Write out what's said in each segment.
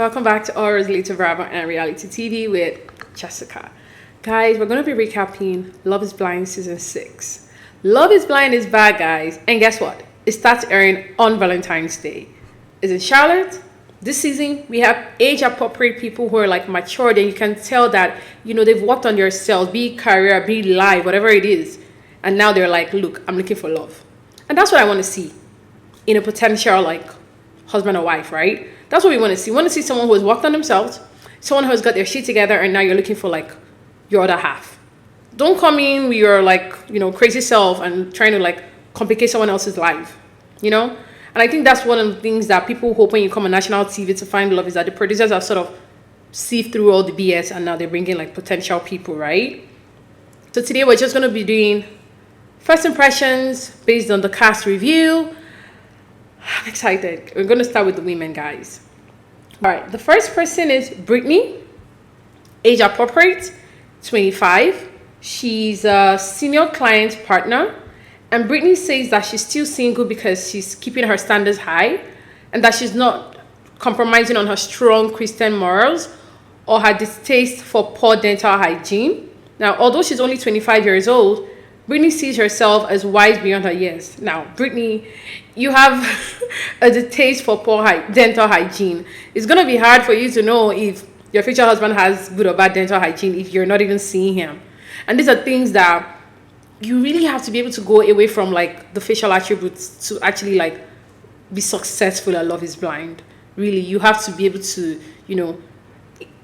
Welcome back to Our Relative Bravo and Reality TV with Jessica. Guys, we're going to be recapping Love is Blind Season 6. Love is Blind is back, guys. And guess what? It starts airing on Valentine's Day. Is it Charlotte? This season, we have age-appropriate people who are like matured, and you can tell that, they've worked on themselves, be it career, be it life, whatever it is. And now they're like, look, I'm looking for love. And that's what I want to see in a potential, husband or wife, right? That's what we want to see. We want to see someone who has worked on themselves, someone who has got their shit together, and now you're looking for your other half. Don't come in with your crazy self and trying to complicate someone else's life, And I think that's one of the things that people hope when you come on national TV to find love is that the producers have sort of sieved through all the BS and now they're bringing potential people, right? So today we're just going to be doing first impressions based on the cast review. I'm excited. We're going to start with the women, guys. All right, the first person is Brittany, age appropriate, 25. She's a senior client partner, and Brittany says that she's still single because she's keeping her standards high and that she's not compromising on her strong Christian morals or her distaste for poor dental hygiene. Now, although she's only 25 years old, Brittany sees herself as wise beyond her years. Now, Brittany, you have a distaste for poor dental hygiene. It's going to be hard for you to know if your future husband has good or bad dental hygiene if you're not even seeing him. And these are things that you really have to be able to go away from the facial attributes to actually be successful at Love is Blind. Really, you have to be able to,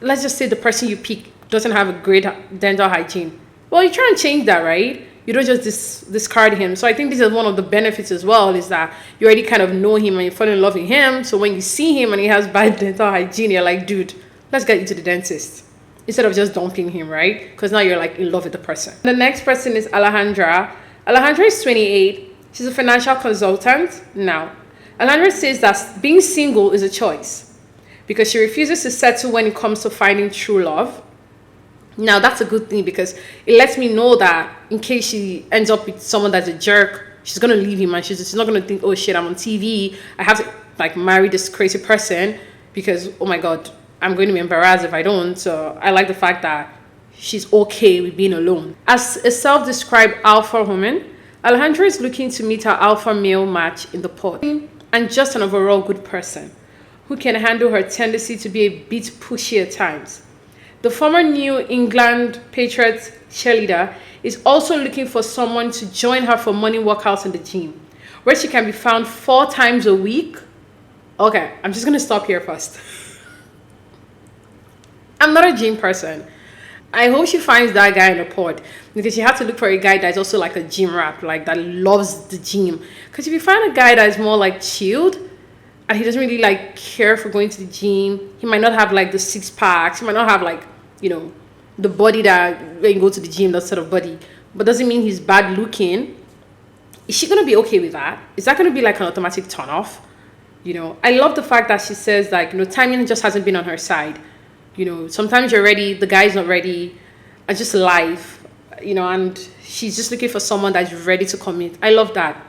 let's just say the person you pick doesn't have a great dental hygiene. Well, you try and change that, right? You don't just discard him. So I think this is one of the benefits as well, is that you already kind of know him and you fall in love with him. So when you see him and he has bad dental hygiene, you're like, dude, let's get you to the dentist. Instead of just dumping him, right? Because now you're in love with the person. The next person is Alejandra. Alejandra is 28. She's a financial consultant. Now, Alejandra says that being single is a choice because she refuses to settle when it comes to finding true love. Now, that's a good thing because it lets me know that in case she ends up with someone that's a jerk, she's going to leave him and she's not going to think, oh shit, I'm on TV. I have to marry this crazy person because, oh my God, I'm going to be embarrassed if I don't. So I like the fact that she's okay with being alone. As a self-described alpha woman, Alejandra is looking to meet her alpha male match in the pod and just an overall good person who can handle her tendency to be a bit pushy at times. The former New England Patriots cheerleader is also looking for someone to join her for morning workouts in the gym, where she can be found 4 times a week. Okay, I'm just going to stop here first. I'm not a gym person. I hope she finds that guy in the pod because she had to look for a guy that's also a gym rat, that loves the gym. Because if you find a guy that's more chilled and he doesn't really care for going to the gym, he might not have the 6 packs, he might not have the body that when you go to the gym, that sort of body, but doesn't mean he's bad looking. Is she going to be okay with that? Is that going to be an automatic turn off? I love the fact that she says timing just hasn't been on her side. Sometimes you're ready, the guy's not ready. It's just life, and she's just looking for someone that's ready to commit. I love that.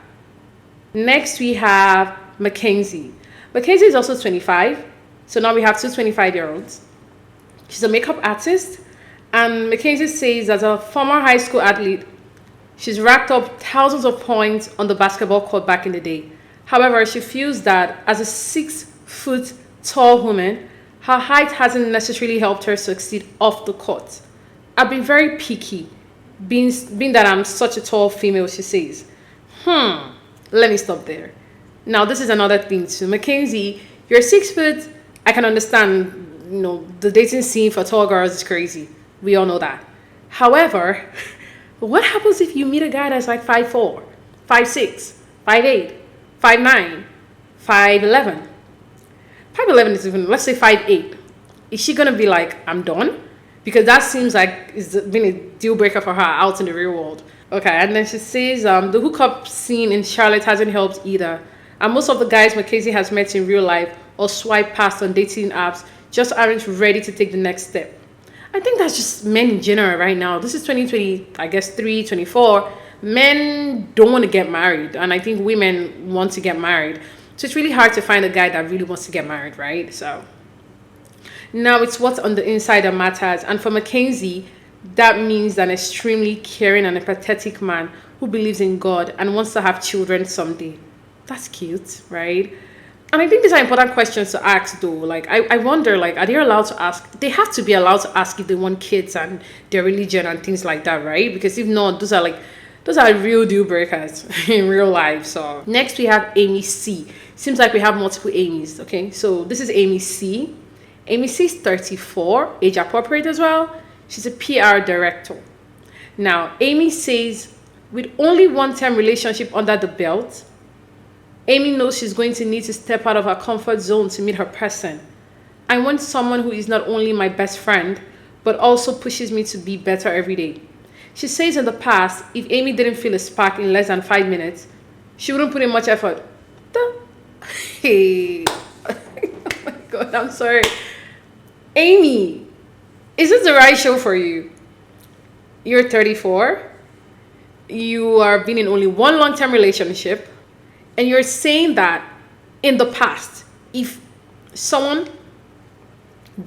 Next, we have Mackenzie. Mackenzie is also 25. So now we have 2 25-year-olds. She's a makeup artist. And Mackenzie says as a former high school athlete, she's racked up thousands of points on the basketball court back in the day. However, she feels that as a 6-foot tall woman, her height hasn't necessarily helped her succeed off the court. I've been very picky, being that I'm such a tall female, she says. Let me stop there. Now, this is another thing too. Mackenzie, you're 6 foot. I can understand, the dating scene for tall girls is crazy. We all know that. However, what happens if you meet a guy that's 5'4", 5'6", 5'8", 5'9", 5'11"? 5'11" is even, let's say 5'8". Is she going to be I'm done? Because that seems like it's been a deal breaker for her out in the real world. Okay, and then she says the hookup scene in Charlotte hasn't helped either. And most of the guys Mackenzie has met in real life or swipe past on dating apps just aren't ready to take the next step. I think that's just men in general right now. This is 2020, I guess 24. Men don't want to get married. And I think women want to get married. So it's really hard to find a guy that really wants to get married, right? So Now it's what's on the inside that matters. And for Mackenzie, that means an extremely caring and empathetic man who believes in God and wants to have children someday. That's cute, right? And I think these are important questions to ask though. Like I wonder, like, are they allowed to ask? They have to be allowed to ask if they want kids and their religion and things like that, right? Because if not, those are real deal breakers in real life. So next we have Amy C. Seems like we have multiple Amy's. Okay, so this is Amy C. Amy C is 34, age appropriate as well. She's a PR director. Now, Amy says, with only one term relationship under the belt, Amy knows she's going to need to step out of her comfort zone to meet her person. I want someone who is not only my best friend, but also pushes me to be better every day. She says in the past, if Amy didn't feel a spark in less than 5 minutes, she wouldn't put in much effort. Hey, oh my God, I'm sorry. Amy, is this the right show for you? You're 34. You are being in only one long-term relationship. And you're saying that in the past, if someone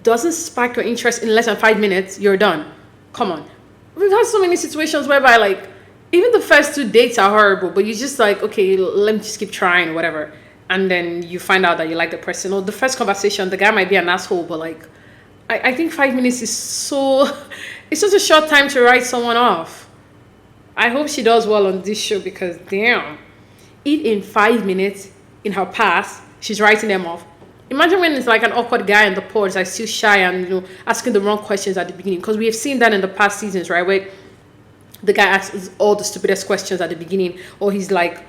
doesn't spark your interest in less than 5 minutes, you're done. Come on. We've had so many situations whereby, like, even the first 2 dates are horrible, but you just like, okay, let me just keep trying or whatever. And then you find out that you like the person. Or the first conversation, the guy might be an asshole, but like, I think 5 minutes is it's such a short time to write someone off. I hope she does well on this show because damn, if in 5 minutes in her past, she's writing them off. Imagine when it's like an awkward guy in the pods, like still shy and, asking the wrong questions at the beginning. Because we have seen that in the past seasons, right? Where the guy asks all the stupidest questions at the beginning, or he's like,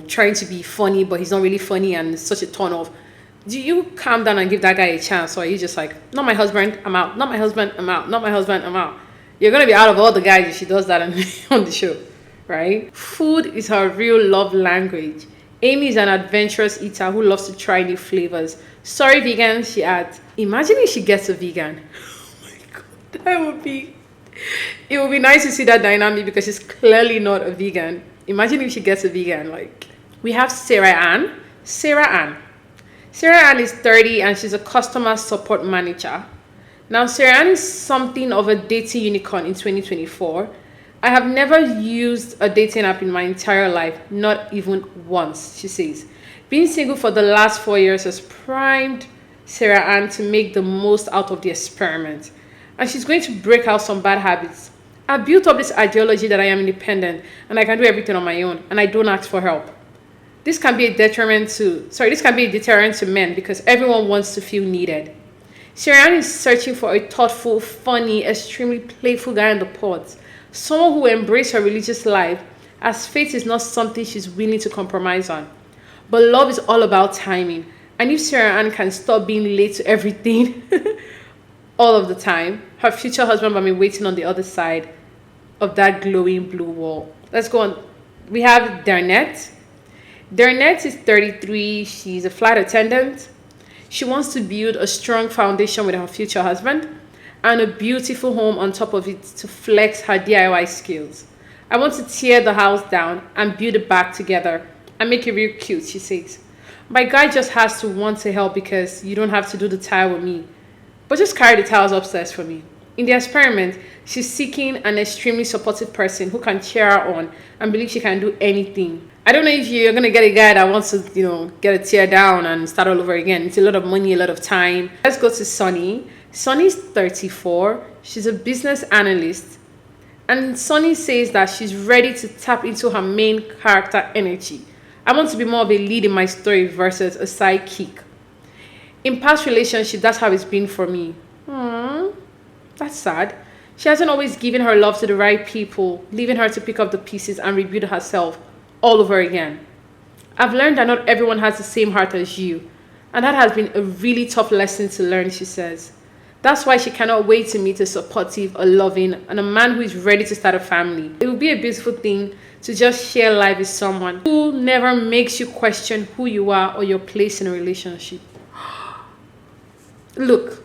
trying to be funny, but he's not really funny and it's such a turn off. Do you calm down and give that guy a chance, or are you just like, not my husband, I'm out, not my husband, I'm out, not my husband, I'm out? You're going to be out of all the guys if she does that on the show, right? Food is her real love language. Amy is an adventurous eater who loves to try new flavors. Sorry, vegan, she adds. Imagine if she gets a vegan. Oh my God, it would be nice to see that dynamic because she's clearly not a vegan. Imagine if she gets a vegan. Like, we have Sarah Ann. Sarah Ann is 30 and she's a customer support manager. Now, Sarah Ann is something of a dating unicorn in 2024. I have never used a dating app in my entire life, not even once, she says. Being single for the last 4 years has primed Sarah Ann to make the most out of the experiment. And she's going to break out some bad habits. I built up this ideology that I am independent and I can do everything on my own and I don't ask for help. This can be a deterrent to men because everyone wants to feel needed. Sarah Ann is searching for a thoughtful, funny, extremely playful guy in the pods. Someone who will embrace her religious life, as faith is not something she's willing to compromise on. But love is all about timing. And if Sarah Ann can stop being late to everything all of the time, her future husband might be waiting on the other side of that glowing blue wall. Let's go on. We have Darnette. Darnette is 33. She's a flight attendant. She wants to build a strong foundation with her future husband and a beautiful home on top of it to flex her DIY skills. I want to tear the house down and build it back together and make it real cute, she says. My guy just has to want to help because you don't have to do the tile with me, but just carry the tiles upstairs for me. In the experiment, she's seeking an extremely supportive person who can cheer her on and believe she can do anything. I don't know if you're going to get a guy that wants to, get a tear down and start all over again. It's a lot of money, a lot of time. Let's go to Sunny. Sunny's 34. She's a business analyst. And Sunny says that she's ready to tap into her main character energy. I want to be more of a lead in my story versus a sidekick. In past relationships, that's how it's been for me. That's sad. She hasn't always given her love to the right people, leaving her to pick up the pieces and rebuild herself all over again. I've learned that not everyone has the same heart as you, and that has been a really tough lesson to learn, she says. That's why she cannot wait to meet a supportive, a loving, and a man who is ready to start a family. It would be a beautiful thing to just share life with someone who never makes you question who you are or your place in a relationship. Look,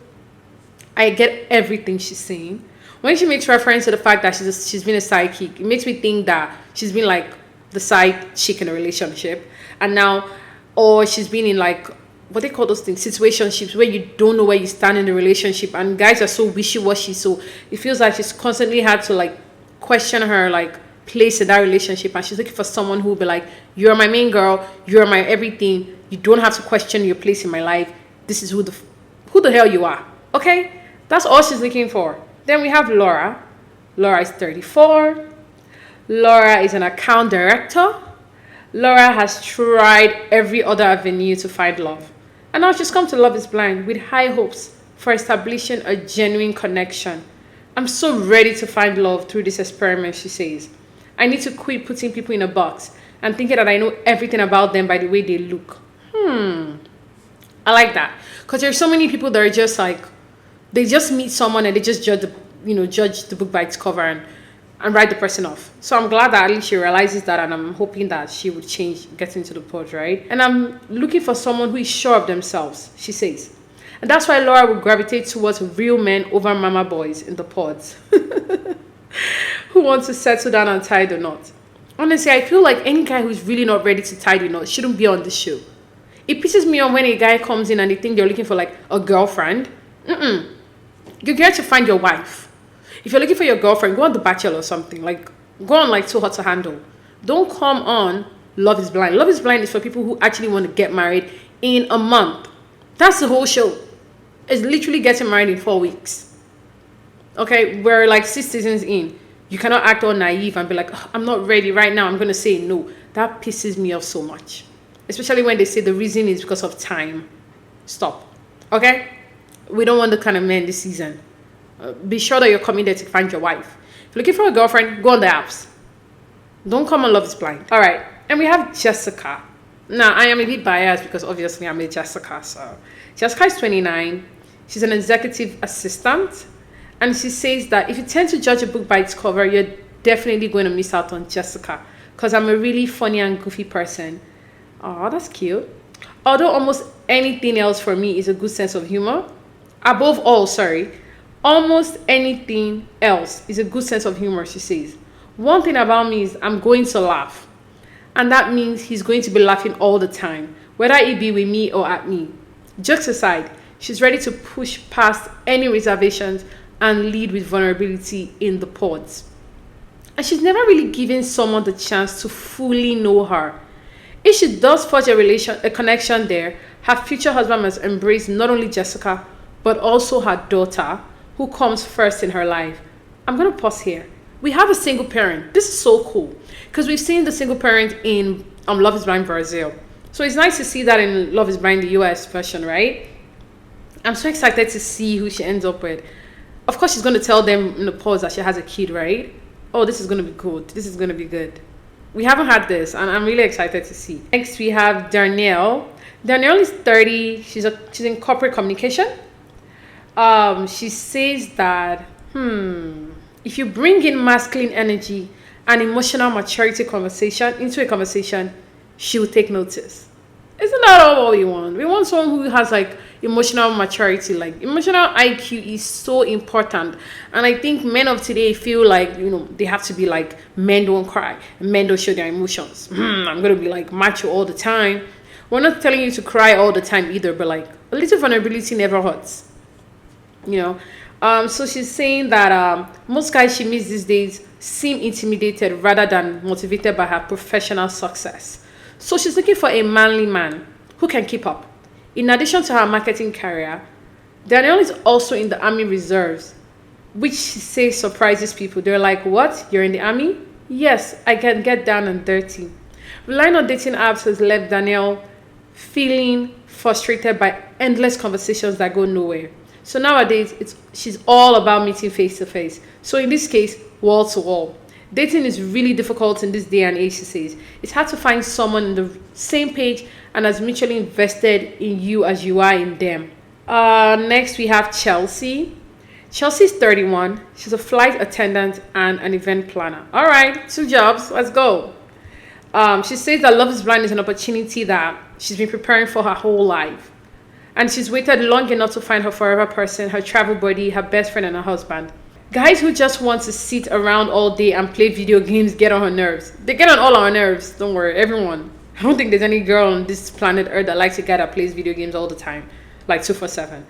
I get everything she's saying. When she makes reference to the fact that she's been a sidekick, it makes me think that she's been like the side chick in a relationship, and now, or she's been in like what they call those things, situationships, where you don't know where you stand in the relationship, and guys are so wishy-washy, so it feels like she's constantly had to like question her like place in that relationship, and she's looking for someone who will be like, you're my main girl, you're my everything, you don't have to question your place in my life, this is who the hell you are. Okay, that's all she's looking for. Then we have Laura. Laura is 34. Laura is an account director. Laura has tried every other avenue to find love, and now she's come to Love is Blind with high hopes for establishing a genuine connection. I'm so ready to find love through this experiment, she says. I need to quit putting people in a box and thinking that I know everything about them by the way they look. I like that, because there's so many people that are just like, they just meet someone and they just judge the book by its cover and write the person off. So I'm glad that at least she realizes that, and I'm hoping that she would change, get into the pod, right? And I'm looking for someone who is sure of themselves, she says. And that's why Laura will gravitate towards real men over mama boys in the pods who want to settle down and tie the knot. Honestly, I feel like any guy who's really not ready to tie the knot shouldn't be on the show. It pisses me off when a guy comes in and they think they're looking for like a girlfriend. You're here to find your wife. If you're looking for your girlfriend, go on The Bachelor or something. Like, go on like Too Hot to Handle. Don't come on Love is Blind. Love is Blind is for people who actually want to get married in a month. That's the whole show. It's literally getting married in 4 weeks. Okay, we're like 6 seasons in. You cannot act all naive and be like, oh, I'm not ready right now, I'm going to say no. That pisses me off so much. Especially when they say the reason is because of time. Stop. Okay? We don't want the kind of men this season. Be sure that you're coming there to find your wife. If you're looking for a girlfriend, go on the apps. Don't come on Love is Blind. All right. And we have Jessica. Now, I am a bit biased because obviously I'm a Jessica. So Jessica is 29. She's an executive assistant. And she says that if you tend to judge a book by its cover, you're definitely going to miss out on Jessica. Because I'm a really funny and goofy person. Oh, that's cute. Although almost anything else for me is a good sense of humor. Above all, almost anything else is a good sense of humor, she says. One thing about me is I'm going to laugh. And that means he's going to be laughing all the time, whether it be with me or at me. Jokes aside, she's ready to push past any reservations and lead with vulnerability in the pods. And she's never really given someone the chance to fully know her. If she does forge a connection there, her future husband must embrace not only Jessica, but also her daughter, who comes first in her life. I'm going to pause here. We have a single parent. This is so cool, because we've seen the single parent in Love is Blind Brazil. So it's nice to see that in Love is Blind, the US version, right? I'm so excited to see who she ends up with. Of course, she's going to tell them in the pause that she has a kid, right? Oh, this is going to be good. This is going to be good. We haven't had this, and I'm really excited to see. Next, we have Darnell. Darnell is 30. She's in corporate communication. She says that, if you bring in masculine energy and emotional maturity into a conversation, she will take notice. Isn't that all what we want? We want someone who has like emotional maturity. Like, emotional IQ is so important. And I think men of today feel like, they have to be like, men don't cry, men don't show their emotions. I'm going to be like macho all the time. We're not telling you to cry all the time either, but like a little vulnerability never hurts. So she's saying that most guys she meets these days seem intimidated rather than motivated by her professional success. So she's looking for a manly man who can keep up. In addition to her marketing career, Danielle is also in the Army Reserves, which she says surprises people. They're like, what? You're in the Army? Yes, I can get down and dirty. Relying on dating apps has left Danielle feeling frustrated by endless conversations that go nowhere. So nowadays, she's all about meeting face to face. So in this case, wall to wall. Dating is really difficult in this day and age, she says. It's hard to find someone on the same page and as mutually invested in you as you are in them. Next, we have Chelsea. Chelsea's 31. She's a flight attendant and an event planner. All right, 2 jobs. Let's go. She says that Love is Blind is an opportunity that she's been preparing for her whole life. And she's waited long enough to find her forever person, her travel buddy, her best friend, and her husband. Guys who just want to sit around all day and play video games get on her nerves. They get on all our nerves. Don't worry, everyone. I don't think there's any girl on this planet Earth that likes a guy that plays video games all the time, like 247.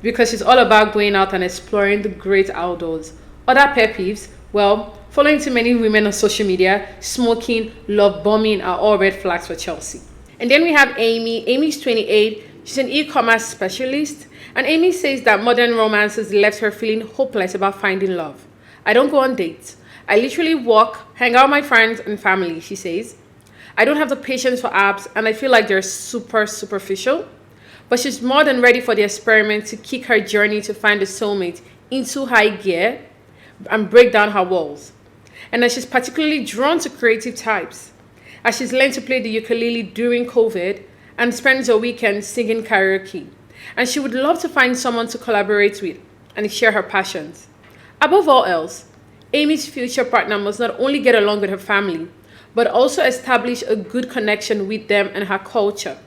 Because she's all about going out and exploring the great outdoors. Other pet peeves, well, following too many women on social media, smoking, love bombing are all red flags for Chelsea. And then we have Amy. Amy's 28. She's an e-commerce specialist. And Amy says that modern romance has left her feeling hopeless about finding love. I don't go on dates. I literally walk, hang out with my friends and family, she says. I don't have the patience for apps and I feel like they're super superficial. But she's more than ready for the experiment to kick her journey to find a soulmate into high gear and break down her walls. And that she's particularly drawn to creative types, as she's learned to play the ukulele during COVID and spends her weekends singing karaoke. And she would love to find someone to collaborate with and share her passions. Above all else, Amy's future partner must not only get along with her family, but also establish a good connection with them and her culture.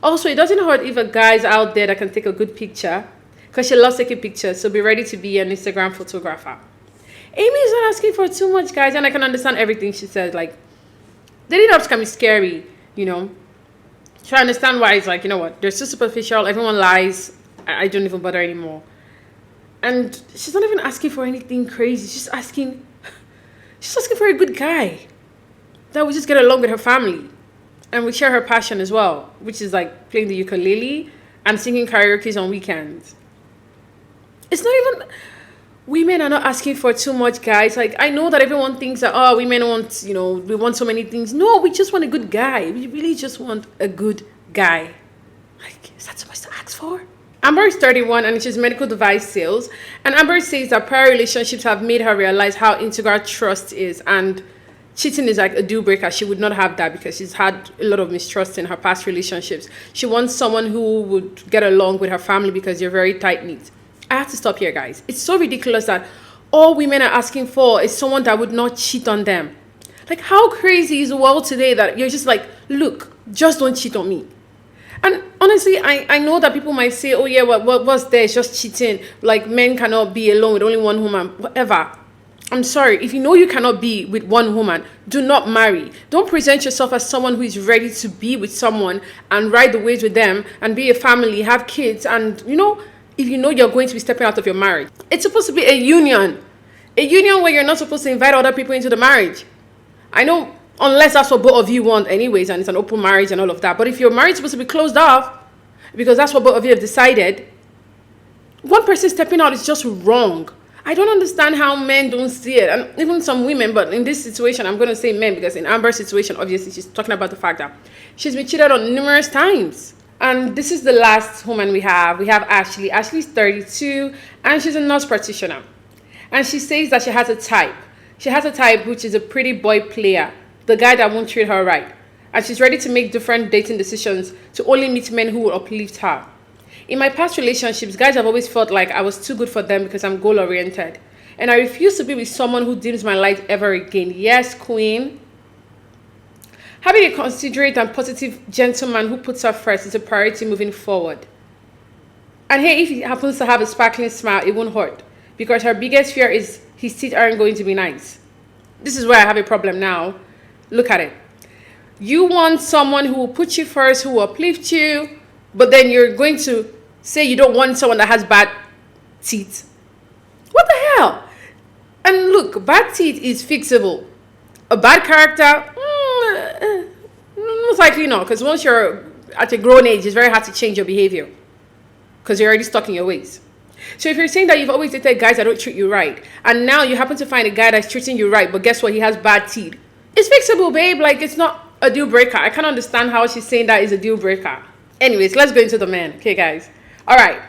Also, it doesn't hurt if a guy's out there that can take a good picture, because she loves taking pictures, so be ready to be an Instagram photographer. Amy is not asking for too much, guys, and I can understand everything she says. Like, dating apps can be scary, you know. So I understand why it's like, you know what, they're so superficial, everyone lies, I don't even bother anymore. And she's not even asking for anything crazy, she's asking for a good guy that would just get along with her family and would share her passion as well, which is like playing the ukulele and singing karaoke on weekends. It's not even, women are not asking for too much, guys. Like, I know that everyone thinks that, oh, women want, you know, we want so many things. No, we just want a good guy. We really just want a good guy. Like, is that so much to ask for? Amber is 31 and she's medical device sales. And Amber says that prior relationships have made her realize how integral trust is, and cheating is like a deal breaker. She would not have that because she's had a lot of mistrust in her past relationships. She wants someone who would get along with her family because they're very tight-knit. I have to stop here, guys. It's so ridiculous that all women are asking for is someone that would not cheat on them. Like, how crazy is the world today that you're just like, look, just don't cheat on me. And honestly, I know that people might say, oh yeah, what's there? It's just cheating. Like, men cannot be alone with only one woman, whatever. I'm sorry, if you know you cannot be with one woman, do not marry. Don't present yourself as someone who is ready to be with someone and ride the waves with them and be a family, have kids, and, you know, if you know you're going to be stepping out of your marriage. It's supposed to be a union where you're not supposed to invite other people into the marriage. I know, unless that's what both of you want anyways, and it's an open marriage and all of that. But if your marriage is supposed to be closed off, because that's what both of you have decided, one person stepping out is just wrong. I don't understand how men don't see it, and even some women, but in this situation, I'm going to say men, because in Amber's situation, obviously, she's talking about the fact that she's been cheated on numerous times. And this is the last woman we have. We have Ashley. Ashley's 32, and she's a nurse practitioner. And she says that she has a type. She has a type which is a pretty boy player, the guy that won't treat her right. And she's ready to make different dating decisions to only meet men who will uplift her. In my past relationships, guys have always felt like I was too good for them because I'm goal-oriented. And I refuse to be with someone who dims my light ever again. Yes, queen. Having a considerate and positive gentleman who puts her first is a priority moving forward. And hey, if he happens to have a sparkling smile, it won't hurt. Because her biggest fear is his teeth aren't going to be nice. This is where I have a problem now. Look at it. You want someone who will put you first, who will uplift you, but then you're going to say you don't want someone that has bad teeth. What the hell? And look, bad teeth is fixable. A bad character, most likely not, because once you're at a grown age, it's very hard to change your behavior because you're already stuck in your ways. So if you're saying that you've always dated guys that don't treat you right, and now you happen to find a guy that's treating you right, but guess what? He has bad teeth. It's fixable, babe. Like, it's not a deal breaker. I can't understand how she's saying that is a deal breaker. Anyways, let's go into the men. Okay, guys. All right.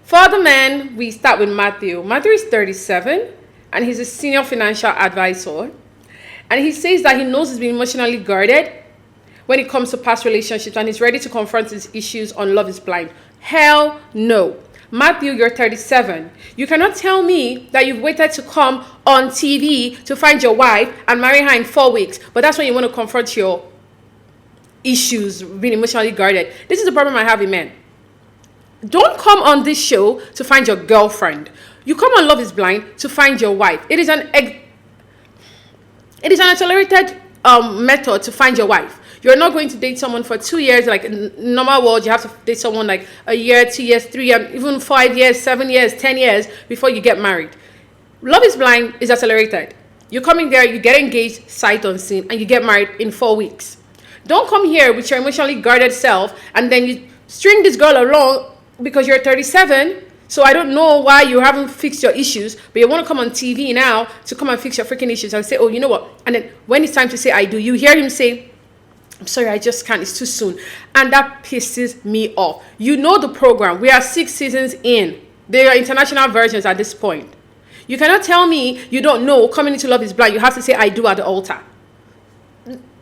For the men, we start with Matthew. Matthew is 37, and he's a senior financial advisor. And he says that he knows he's been emotionally guarded when it comes to past relationships, and he's ready to confront his issues on Love is Blind. Hell no. Matthew, you're 37. You cannot tell me that you've waited to come on TV to find your wife and marry her in 4 weeks, but that's when you want to confront your issues, being emotionally guarded. This is the problem I have with men. Don't come on this show to find your girlfriend. You come on Love is Blind to find your wife. It is an accelerated method to find your wife. You're not going to date someone for 2 years. Like in normal world, you have to date someone like a year, 2 years, 3 years, even 5 years, 7 years, 10 years before you get married. Love is Blind is accelerated. You come in there, you get engaged, sight unseen, and you get married in 4 weeks. Don't come here with your emotionally guarded self and then you string this girl along because you're 37. So I don't know why you haven't fixed your issues, but you want to come on TV now to come and fix your freaking issues and say, oh, you know what? And then when it's time to say I do, you hear him say, I'm sorry, I just can't. It's too soon. And that pisses me off. You know the program. We are 6 seasons in. They are international versions at this point. You cannot tell me you don't know coming into Love is Blind. You have to say I do at the altar.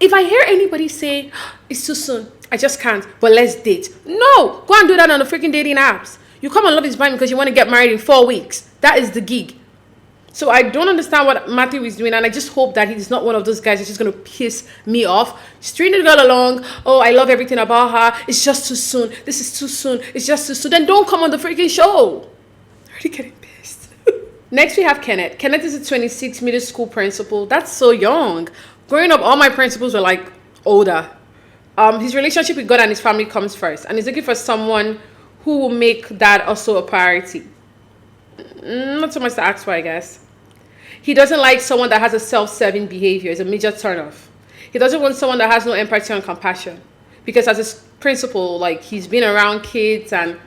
If I hear anybody say, it's too soon, I just can't, but let's date. No, go and do that on the freaking dating apps. You come on Love is Blind because you want to get married in 4 weeks. That is the gig. So I don't understand what Matthew is doing, and I just hope that he's not one of those guys that's just going to piss me off. String the girl along. Oh, I love everything about her. It's just too soon. This is too soon. It's just too soon. Then don't come on the freaking show. I'm already getting pissed. Next, we have Kenneth. Kenneth is a 26 middle school principal. That's so young. Growing up, all my principals were like older. His relationship with God and his family comes first, and he's looking for someone who will make that also a priority. Not so much to ask for, I guess. He doesn't like someone that has a self-serving behavior. It's a major turnoff. He doesn't want someone that has no empathy and compassion. Because as a principal, like, he's been around kids and,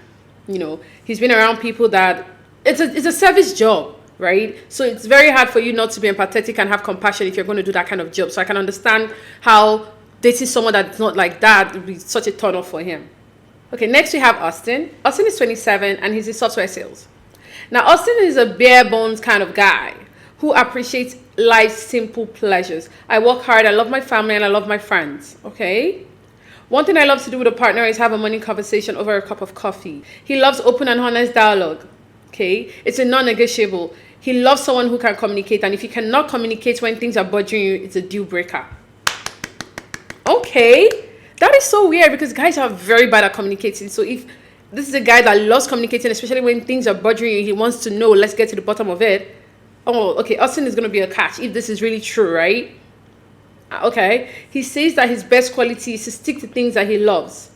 you know, he's been around people that... It's a service job, right? So it's very hard for you not to be empathetic and have compassion if you're going to do that kind of job. So I can understand how dating someone that's not like that would be such a turnoff for him. Okay, next we have Austin. Austin is 27 and he's in software sales. Now, Austin is a bare bones kind of guy who appreciates life's simple pleasures. I work hard, I love my family, and I love my friends, okay? One thing I love to do with a partner is have a morning conversation over a cup of coffee. He loves open and honest dialogue, okay? It's a non-negotiable. He loves someone who can communicate, and if you cannot communicate when things are bothering you, it's a deal breaker. Okay, that is so weird because guys are very bad at communicating. So if this is a guy that loves communicating, especially when things are bothering you, he wants to know, let's get to the bottom of it. Oh, okay, Austin is going to be a catch if this is really true, right? Okay, he says that his best quality is to stick to things that he loves.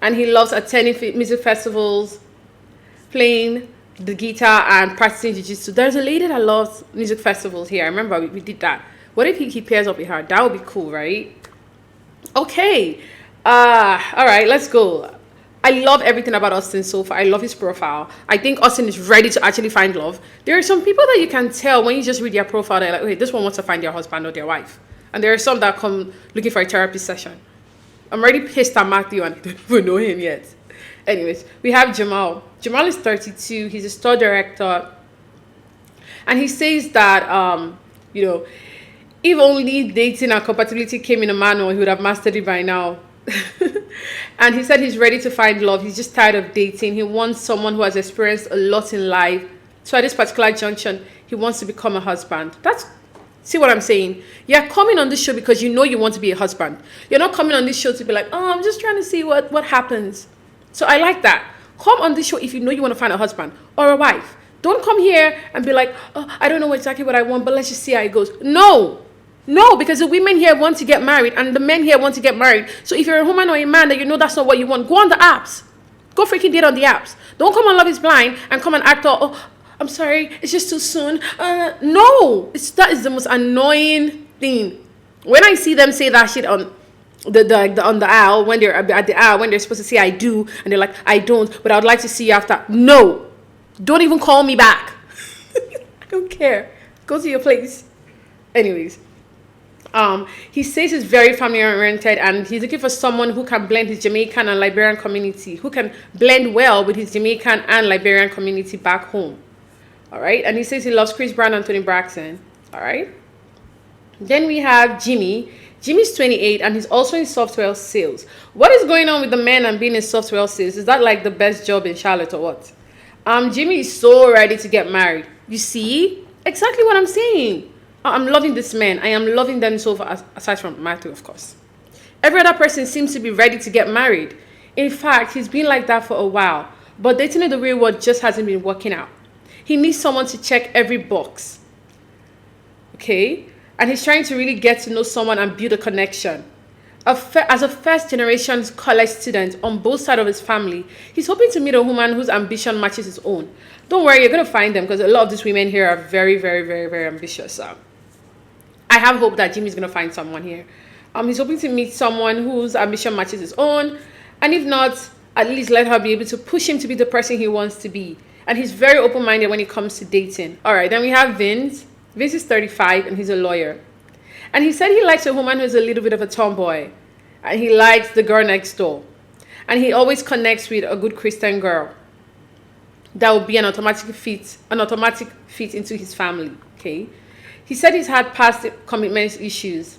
And he loves attending music festivals, playing the guitar, and practicing jiu-jitsu. There's a lady that loves music festivals here. I remember we did that. What if he pairs up with her? That would be cool, right? Okay. All right, let's go. I love everything about Austin so far. I love his profile. I think Austin is ready to actually find love. There are some people that you can tell when you just read their profile, they're like, okay, this one wants to find their husband or their wife. And there are some that come looking for a therapy session. I'm already pissed at Matthew and I don't even know him yet. Anyways, we have Jamal. Jamal is 32. He's a store director. And he says that, you know, if only dating and compatibility came in a manual, he would have mastered it by now. And he said he's ready to find love. He's just tired of dating. He wants someone who has experienced a lot in life. So at this particular junction, he wants to become a husband. See what I'm saying? You're coming on this show because you know you want to be a husband. You're not coming on this show to be like, oh, I'm just trying to see what happens. So I like that. Come on this show if you know you want to find a husband or a wife. Don't come here and be like, oh, I don't know exactly what I want, but let's just see how it goes. No, because the women here want to get married and the men here want to get married. So if you're a woman or a man that you know that's not what you want, go on the apps. Go freaking date on the apps. Don't come on Love is Blind and come and act all, oh, I'm sorry, it's just too soon. No, that is the most annoying thing. When I see them say that shit on on the aisle, when they're at the aisle, when they're supposed to say I do, and they're like, I don't, but I would like to see you after. No, don't even call me back. I don't care. Go to your place. Anyways. He says he's very family oriented and he's looking for someone who can blend his Jamaican and Liberian community, who can blend well with his Jamaican and Liberian community back home. All right. And he says he loves Chris Brown and Tony Braxton. All right. Then we have Jimmy. Jimmy's 28 and he's also in software sales. What is going on with the men and being in software sales? Is that like the best job in Charlotte or what? Jimmy is so ready to get married. You see? Exactly what I'm saying. I'm loving this man. I am loving them so far, aside from Matthew, of course. Every other person seems to be ready to get married. In fact, he's been like that for a while. But dating in the real world just hasn't been working out. He needs someone to check every box. Okay? And he's trying to really get to know someone and build a connection. As a first generation college student on both sides of his family, he's hoping to meet a woman whose ambition matches his own. Don't worry, you're going to find them because a lot of these women here are very, very, very, very ambitious. I have hope that Jimmy's going to find someone here. He's hoping to meet someone whose ambition matches his own. And if not, at least let her be able to push him to be the person he wants to be. And he's very open-minded when it comes to dating. All right, then we have Vince. Vince is 35 and he's a lawyer. And he said he likes a woman who's a little bit of a tomboy. And he likes the girl next door. And he always connects with a good Christian girl. That would be an automatic fit into his family, okay? He said he's had past commitment issues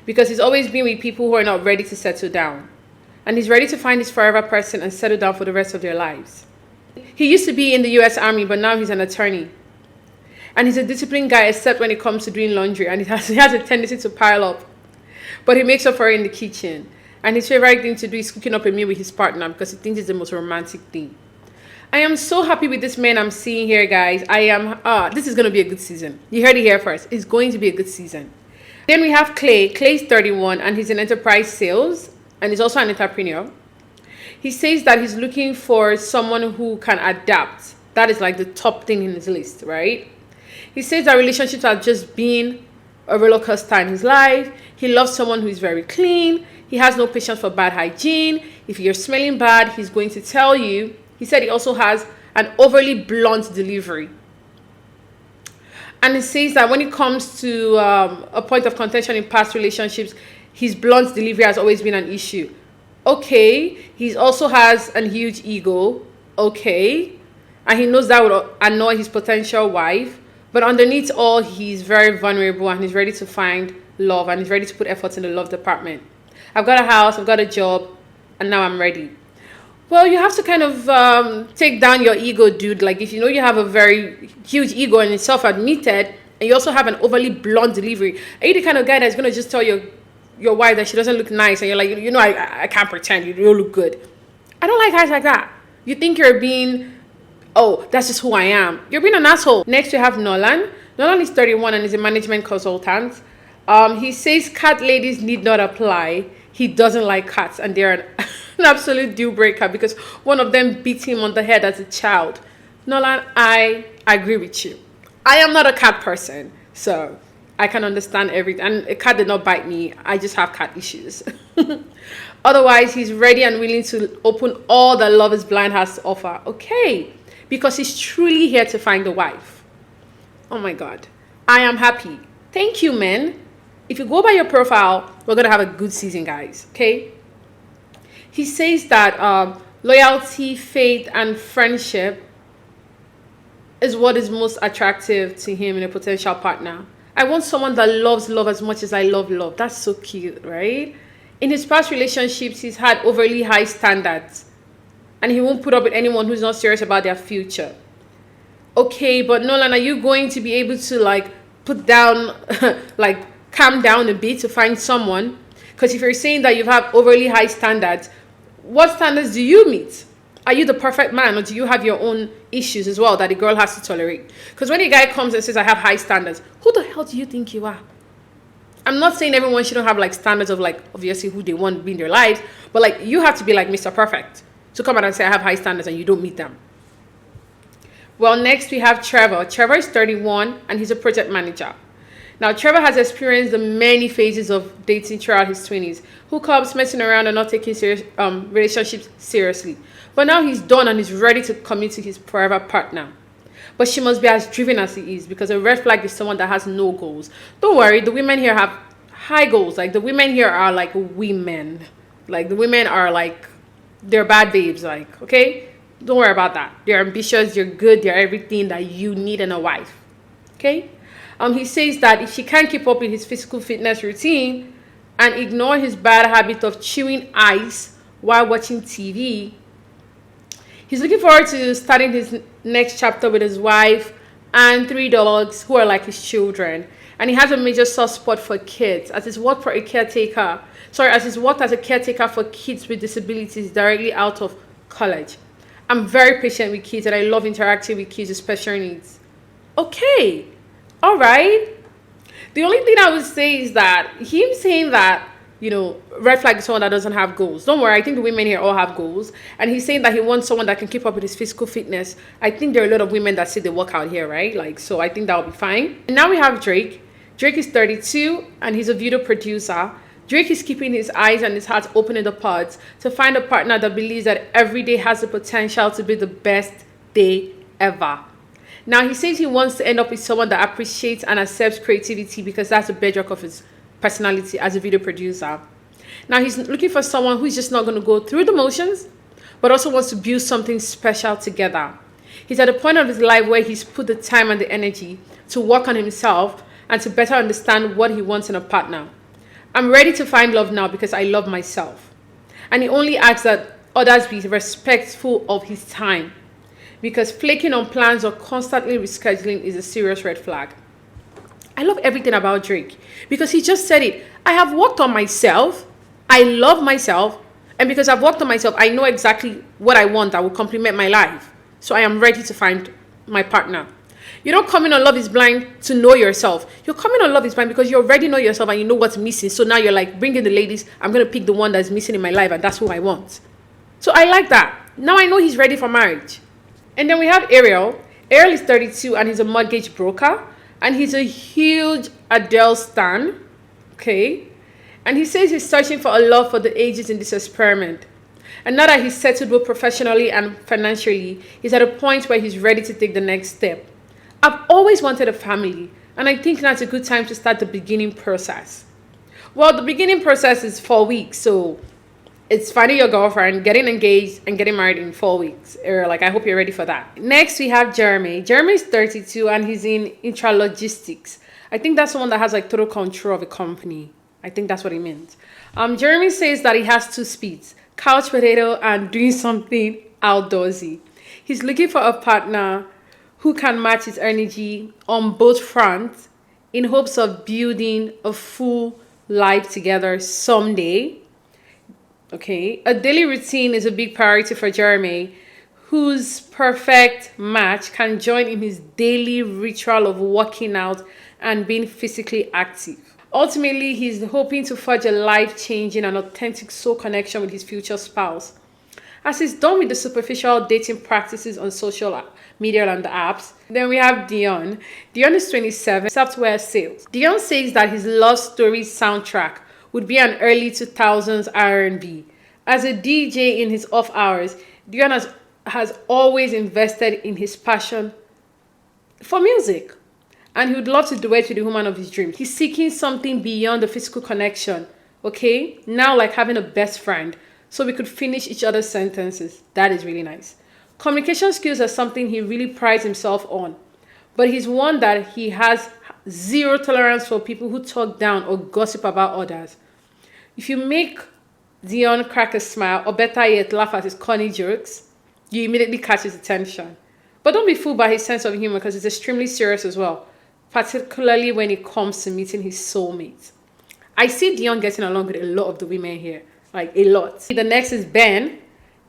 because he's always been with people who are not ready to settle down. And he's ready to find his forever person and settle down for the rest of their lives. He used to be in the US Army, but now he's an attorney. And he's a disciplined guy, except when it comes to doing laundry. And he has a tendency to pile up. But he makes up for it in the kitchen. And his favorite thing to do is cooking up a meal with his partner because he thinks it's the most romantic thing. I am so happy with this man I'm seeing here, guys. This is going to be a good season. You heard it here first. It's going to be a good season. Then we have Clay. Clay's 31 and he's in enterprise sales. And he's also an entrepreneur. He says that he's looking for someone who can adapt. That is like the top thing in his list, right? He says that relationships have just been a roller coaster in his life. He loves someone who is very clean. He has no patience for bad hygiene. If you're smelling bad, he's going to tell you. He said he also has an overly blunt delivery. And he says that when it comes to a point of contention in past relationships, his blunt delivery has always been an issue. Okay. He also has a huge ego. Okay. And he knows that would annoy his potential wife. But underneath all, he's very vulnerable and he's ready to find love and he's ready to put efforts in the love department. I've got a house, I've got a job, and now I'm ready. Well, you have to kind of take down your ego, dude. Like, if you know you have a very huge ego and it's self-admitted, and you also have an overly blunt delivery, are you the kind of guy that's going to just tell your wife that she doesn't look nice, and you're like, I can't pretend, you don't look good. I don't like guys like that. You think you're being... oh, that's just who I am. You're being an asshole. Next, we have Nolan. Nolan is 31 and is a management consultant. He says cat ladies need not apply. He doesn't like cats and they're an absolute deal breaker because one of them beat him on the head as a child. Nolan, I agree with you. I am not a cat person, so I can understand everything. And a cat did not bite me. I just have cat issues. Otherwise, he's ready and willing to open all that Love is Blind has to offer. Okay. Because he's truly here to find a wife. Oh my God. I am happy. Thank you, men. If you go by your profile, we're going to have a good season, guys. Okay? He says that loyalty, faith, and friendship is what is most attractive to him in a potential partner. I want someone that loves love as much as I love love. That's so cute, right? In his past relationships, he's had overly high standards. And he won't put up with anyone who's not serious about their future. Okay, but Nolan, are you going to be able to like put down, like calm down a bit to find someone? Because if you're saying that you have overly high standards, what standards do you meet? Are you the perfect man, or do you have your own issues as well that the girl has to tolerate? Because when a guy comes and says, I have high standards, who the hell do you think you are? I'm not saying everyone shouldn't have like standards of like obviously who they want to be in their lives, but like you have to be like Mr. Perfect to come out and say I have high standards and you don't meet them. Well, next we have Trevor. Trevor is 31 and he's a project manager. Now, Trevor has experienced the many phases of dating throughout his 20s. Hookups, messing around and not taking relationships seriously. But now he's done and he's ready to commit to his forever partner. But she must be as driven as he is, because a red flag is someone that has no goals. Don't worry, the women here have high goals. Like the women here are like women. Like the women are like, they're bad babes, like, okay? Don't worry about that. They're ambitious, they're good, they're everything that you need in a wife, okay? He says that if she can't keep up with his physical fitness routine and ignore his bad habit of chewing ice while watching TV, he's looking forward to starting his next chapter with his wife and 3 dogs who are like his children. And he has a major soft spot for kids, as he's worked as a caretaker for kids with disabilities directly out of college. I'm very patient with kids and I love interacting with kids with special needs. Okay, all right. The only thing I would say is that him saying that red flag is someone that doesn't have goals. Don't worry, I think the women here all have goals. And he's saying that he wants someone that can keep up with his physical fitness. I think there are a lot of women that say they work out here, right? Like, so I think that'll be fine. And now we have Drake. Drake is 32 and he's a video producer. Drake is keeping his eyes and his heart open in the pods to find a partner that believes that every day has the potential to be the best day ever. Now, he says he wants to end up with someone that appreciates and accepts creativity because that's the bedrock of his personality as a video producer. Now, he's looking for someone who's just not going to go through the motions, but also wants to build something special together. He's at a point of his life where he's put the time and the energy to work on himself and to better understand what he wants in a partner. I'm ready to find love now because I love myself. And he only asks that others be respectful of his time, because flaking on plans or constantly rescheduling is a serious red flag. I love everything about Drake because he just said it. I have worked on myself. I love myself. And because I've worked on myself, I know exactly what I want that will complement my life. So I am ready to find my partner. You don't come in on Love is Blind to know yourself. You're coming on Love is Blind because you already know yourself and you know what's missing. So now you're like, bring in the ladies. I'm going to pick the one that's missing in my life and that's who I want. So I like that. Now I know he's ready for marriage. And then we have Ariel. Ariel is 32 and he's a mortgage broker. And he's a huge Adele stan. Okay. And he says he's searching for a love for the ages in this experiment. And now that he's settled both professionally and financially, he's at a point where he's ready to take the next step. I've always wanted a family, and I think now's a good time to start the beginning process. Well, the beginning process is 4 weeks, so it's finding your girlfriend, getting engaged, and getting married in 4 weeks. Like, I hope you're ready for that. Next, we have Jeremy. Jeremy is 32, and he's in intralogistics. I think that's someone that has like total control of a company. I think that's what he meant. Jeremy says that he has 2 speeds: couch potato and doing something outdoorsy. He's looking for a partner who can match his energy on both fronts in hopes of building a full life together someday. Okay, a daily routine is a big priority for Jeremy, whose perfect match can join in his daily ritual of working out and being physically active. Ultimately, he's hoping to forge a life-changing and authentic soul connection with his future spouse. As he's done with the superficial dating practices on social media and the apps, then we have Dion. Dion is 27, software sales. Dion says that his love story soundtrack would be an early 2000s R&B. As a DJ in his off hours, Dion has always invested in his passion for music. And he would love to duet with the woman of his dreams. He's seeking something beyond the physical connection, okay? Now like having a best friend, so we could finish each other's sentences. That is really nice. Communication skills are something he really prides himself on. But he's one that he has zero tolerance for people who talk down or gossip about others. If you make Dion crack a smile, or better yet, laugh at his corny jokes, you immediately catch his attention. But don't be fooled by his sense of humor because it's extremely serious as well, particularly when it comes to meeting his soulmate. I see Dion getting along with a lot of the women here, like a lot. The next is Ben.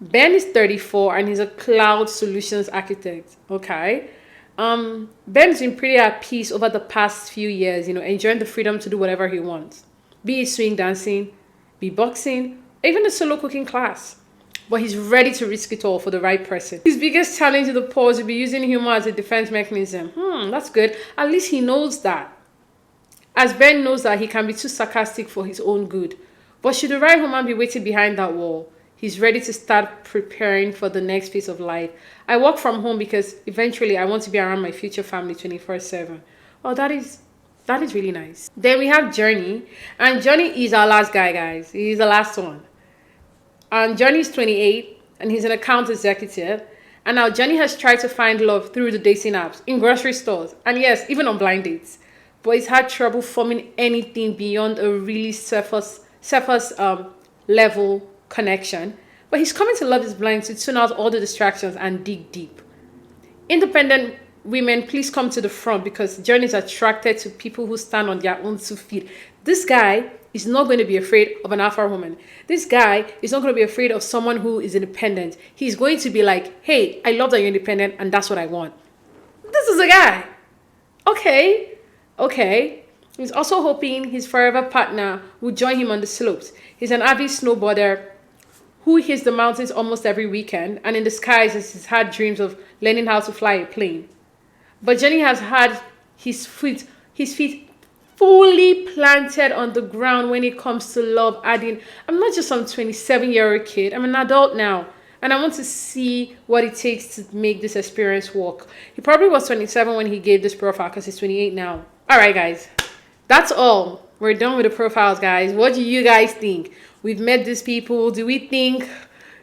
Ben is 34 and he's a cloud solutions architect, okay? Ben's been pretty at peace over the past few years, enjoying the freedom to do whatever he wants. Be it swing dancing, be boxing, even a solo cooking class. But he's ready to risk it all for the right person. His biggest challenge to the pause will be using humor as a defense mechanism. That's good. At least he knows that. As Ben knows that he can be too sarcastic for his own good. But should the right woman be waiting behind that wall, he's ready to start preparing for the next phase of life. I work from home because eventually I want to be around my future family 24/7. Oh, that is really nice. Then we have Journey. And Johnny is our last guy, guys. He's the last one. And Johnny is 28 and he's an account executive. And now Johnny has tried to find love through the dating apps, in grocery stores, and yes, even on blind dates. But he's had trouble forming anything beyond a really surface level connection. But he's coming to Love is Blind to tune out all the distractions and dig deep. Independent women, please come to the front because Johnny is attracted to people who stand on their own 2 feet. This guy is not going to be afraid of an alpha woman. This guy is not going to be afraid of someone who is independent. He's going to be like, hey, I love that you're independent and that's what I want. This is a guy. Okay. He's also hoping his forever partner will join him on the slopes. He's an avid snowboarder who hits the mountains almost every weekend, and in the skies has had dreams of learning how to fly a plane. But Jenny has had his feet fully planted on the ground when it comes to love, adding, I'm not just some 27-year-old kid, I'm an adult now. And I want to see what it takes to make this experience work. He probably was 27 when he gave this profile because he's 28 now. All right, guys. That's all. We're done with the profiles, guys. What do you guys think? We've met these people. Do we think,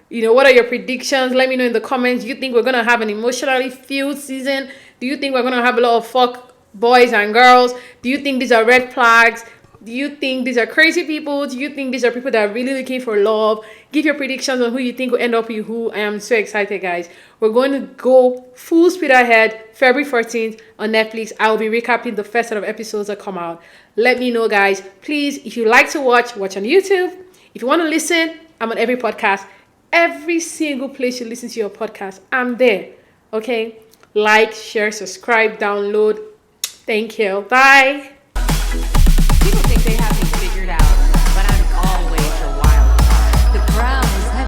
what are your predictions? Let me know in the comments. Do you think we're going to have an emotionally filled season? Do you think we're going to have a lot of fuck boys and girls? Do you think these are red flags? Do you think these are crazy people? Do you think these are people that are really looking for love? Give your predictions on who you think will end up with who. I am so excited, guys. We're going to go full speed ahead February 14th on Netflix. I'll be recapping the first set of episodes that come out. Let me know, guys. Please, if you like to watch on YouTube. If you want to listen, I'm on every podcast. Every single place you listen to your podcast, I'm there. Okay? Like, share, subscribe, download. Thank you. Bye. People think they have